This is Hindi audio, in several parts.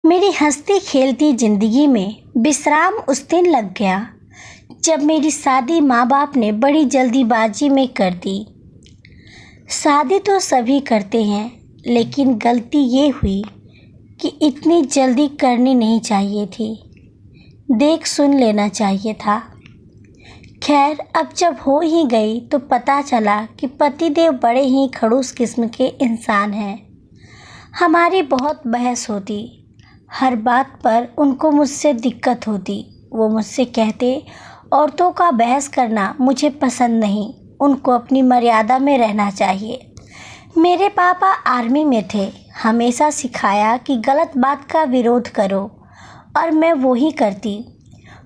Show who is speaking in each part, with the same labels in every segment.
Speaker 1: मेरी हंसती खेलती ज़िंदगी में विश्राम उस दिन लग गया जब मेरी शादी माँ बाप ने बड़ी जल्दीबाजी में कर दी। शादी तो सभी करते हैं, लेकिन गलती ये हुई कि इतनी जल्दी करनी नहीं चाहिए थी। देख सुन लेना चाहिए था। खैर, अब जब हो ही गई तो पता चला कि पतिदेव बड़े ही खड़ूस किस्म के इंसान हैं। हमारी बहुत बहस होती, हर बात पर उनको मुझसे दिक्कत होती। वो मुझसे कहते, औरतों का बहस करना मुझे पसंद नहीं, उनको अपनी मर्यादा में रहना चाहिए। मेरे पापा आर्मी में थे, हमेशा सिखाया कि गलत बात का विरोध करो, और मैं वो ही करती।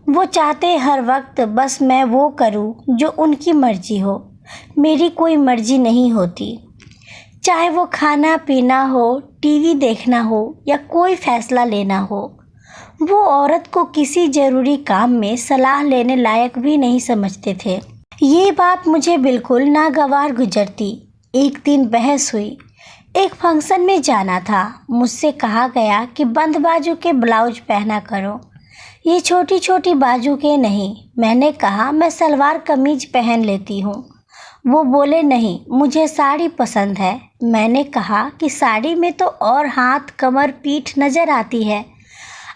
Speaker 1: वो चाहते हर वक्त बस मैं वो करूं जो उनकी मर्जी हो, मेरी कोई मर्जी नहीं होती। चाहे वो खाना पीना हो, टीवी देखना हो या कोई फैसला लेना हो, वो औरत को किसी ज़रूरी काम में सलाह लेने लायक भी नहीं समझते थे। ये बात मुझे बिल्कुल नागवार गुजरती। एक दिन बहस हुई। एक फंक्शन में जाना था। मुझसे कहा गया कि बंद बाजू के ब्लाउज पहना करो, ये छोटी छोटी बाजू के नहीं। मैंने कहा मैं सलवार कमीज पहन लेती हूँ। वो बोले नहीं, मुझे साड़ी पसंद है। मैंने कहा कि साड़ी में तो और हाथ कमर पीठ नज़र आती है,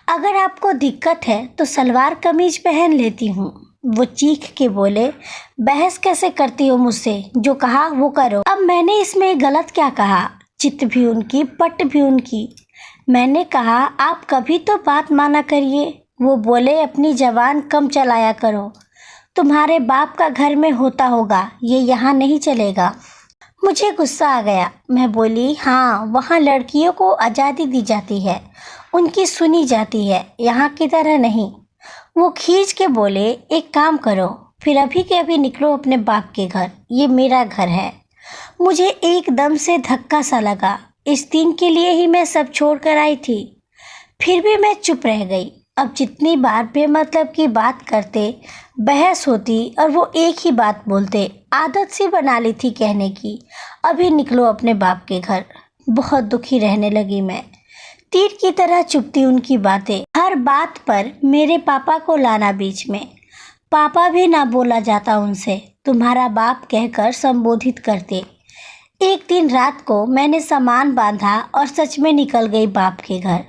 Speaker 1: अगर आपको दिक्कत है तो सलवार कमीज पहन लेती हूँ। वो चीख के बोले, बहस कैसे करती हो मुझसे, जो कहा वो करो। अब मैंने इसमें गलत क्या कहा? चित भी उनकी, पट भी उनकी। मैंने कहा आप कभी तो बात माना करिए। वो बोले, अपनी जबान कम चलाया करो, तुम्हारे बाप का घर में होता होगा, ये यहाँ नहीं चलेगा। मुझे गुस्सा आ गया। मैं बोली, हाँ, वहाँ लड़कियों को आज़ादी दी जाती है, उनकी सुनी जाती है, यहाँ की तरह नहीं। वो खींच के बोले, एक काम करो, फिर अभी के अभी निकलो अपने बाप के घर, ये मेरा घर है। मुझे एकदम से धक्का सा लगा। इस दिन के लिए ही मैं सब छोड़ कर आई थी। फिर भी मैं चुप रह गई। अब जितनी बार बेमतलब की बात करते, बहस होती और वो एक ही बात बोलते, आदत सी बना ली थी कहने की, अभी निकलो अपने बाप के घर। बहुत दुखी रहने लगी मैं। तीर की तरह चुभती उनकी बातें, हर बात पर मेरे पापा को लाना बीच में। पापा भी ना बोला जाता उनसे, तुम्हारा बाप कहकर संबोधित करते। एक दिन रात को मैंने सामान बांधा और सच में निकल गई बाप के घर।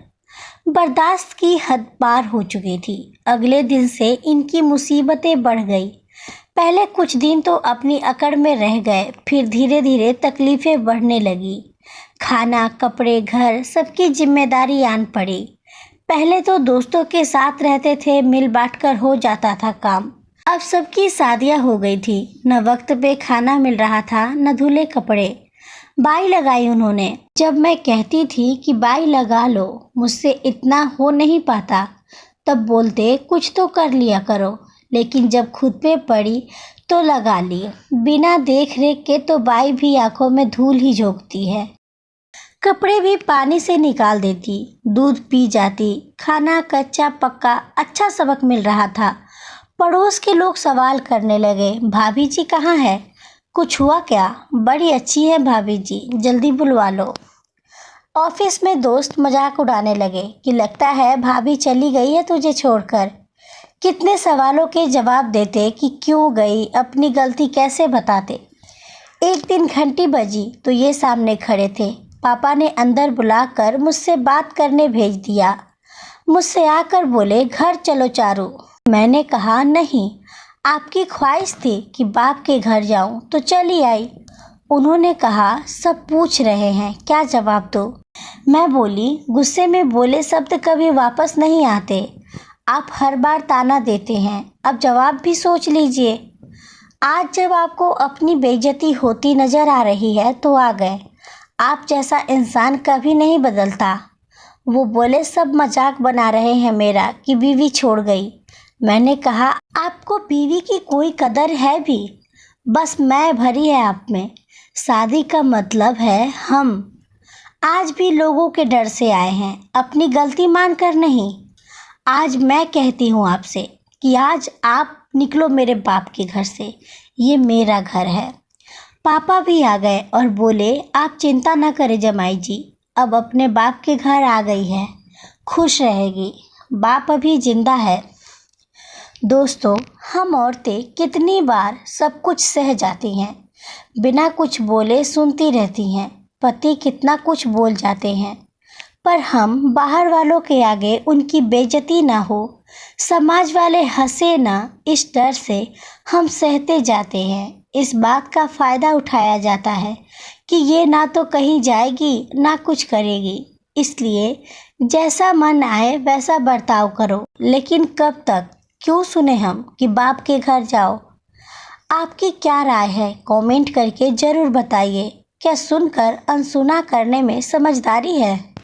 Speaker 1: बर्दाश्त की हद पार हो चुकी थी। अगले दिन से इनकी मुसीबतें बढ़ गई। पहले कुछ दिन तो अपनी अकड़ में रह गए, फिर धीरे धीरे तकलीफ़ें बढ़ने लगी। खाना, कपड़े, घर, सबकी जिम्मेदारी आन पड़ी। पहले तो दोस्तों के साथ रहते थे, मिल बांट कर हो जाता था काम। अब सबकी शादियाँ हो गई थी, न वक्त पे खाना मिल रहा था, न धुले कपड़े। बाई लगाई उन्होंने। जब मैं कहती थी कि बाई लगा लो, मुझसे इतना हो नहीं पाता, तब बोलते कुछ तो कर लिया करो। लेकिन जब खुद पे पड़ी तो लगा ली। बिना देख रेख के तो बाई भी आंखों में धूल ही झोंकती है। कपड़े भी पानी से निकाल देती, दूध पी जाती। खाना कच्चा पक्का, अच्छा सबक मिल रहा था। पड़ोस के लोग सवाल करने लगे, भाभी जी कहाँ है, कुछ हुआ क्या? बड़ी अच्छी है भाभी जी, जल्दी बुलवा लो। ऑफिस में दोस्त मजाक उड़ाने लगे कि लगता है भाभी चली गई है तुझे छोड़कर। कितने सवालों के जवाब देते कि क्यों गई, अपनी गलती कैसे बताते। एक दिन घंटी बजी तो ये सामने खड़े थे। पापा ने अंदर बुलाकर मुझसे बात करने भेज दिया। मुझसे आकर बोले, घर चलो चारू। मैंने कहा नहीं, आपकी ख्वाहिश थी कि बाप के घर जाऊं तो चली आई। उन्होंने कहा, सब पूछ रहे हैं, क्या जवाब दो? मैं बोली, गुस्से में बोले शब्द कभी वापस नहीं आते, आप हर बार ताना देते हैं, अब जवाब भी सोच लीजिए। आज जब आपको अपनी बेइज्जती होती नज़र आ रही है तो आ गए। आप जैसा इंसान कभी नहीं बदलता। वो बोले, सब मजाक बना रहे हैं मेरा कि बीवी छोड़ गई। मैंने कहा, आपको बीवी की कोई कदर है भी? बस मैं भरी है आप में। शादी का मतलब है हम। आज भी लोगों के डर से आए हैं, अपनी गलती मानकर नहीं। आज मैं कहती हूँ आपसे कि आज आप निकलो मेरे बाप के घर से, ये मेरा घर है। पापा भी आ गए और बोले, आप चिंता न करें जमाई जी, अब अपने बाप के घर आ गई है, खुश रहेगी। बाप अभी जिंदा है। दोस्तों, हम औरतें कितनी बार सब कुछ सह जाती हैं, बिना कुछ बोले सुनती रहती हैं। पति कितना कुछ बोल जाते हैं, पर हम बाहर वालों के आगे उनकी बेइज्जती ना हो, समाज वाले हंसे ना, इस डर से हम सहते जाते हैं। इस बात का फ़ायदा उठाया जाता है कि ये ना तो कहीं जाएगी ना कुछ करेगी, इसलिए जैसा मन आए वैसा बर्ताव करो। लेकिन कब तक? क्यों सुने हम कि बाप के घर जाओ। आपकी क्या राय है? कमेंट करके ज़रूर बताइए। क्या सुनकर अनसुना करने में समझदारी है?